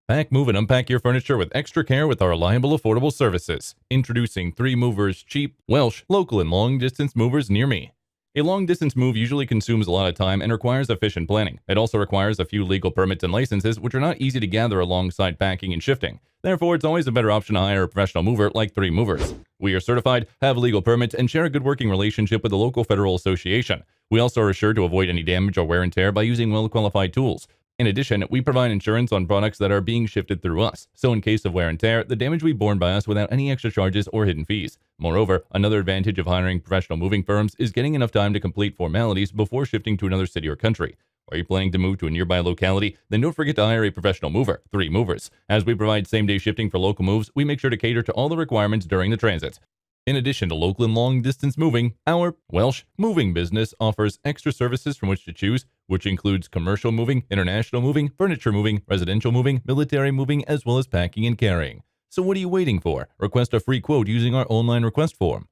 Pack, move, and unpack your furniture with extra care with our reliable, affordable services. Introducing 3 Movers Cheap, Welsh, local, and long-distance movers near me. A long-distance move usually consumes a lot of time and requires efficient planning. It also requires a few legal permits and licenses, which are not easy to gather alongside packing and shifting. Therefore, it's always a better option to hire a professional mover like 3 Movers. We are certified, have legal permits, and share a good working relationship with the local federal association. We also are assured to avoid any damage or wear and tear by using well-qualified tools. In addition, we provide insurance on products that are being shifted through us, so in case of wear and tear, the damage will be borne by us without any extra charges or hidden fees. Moreover, another advantage of hiring professional moving firms is getting enough time to complete formalities before shifting to another city or country. Are you planning to move to a nearby locality? Then don't forget to hire a professional mover, 3 Movers. As we provide same-day shifting for local moves, we make sure to cater to all the requirements during the transit. In addition to local and long-distance moving, our Welsh moving business offers extra services from which to choose, which includes commercial moving, international moving, furniture moving, residential moving, military moving, as well as packing and carrying. So what are you waiting for? Request a free quote using our online request form.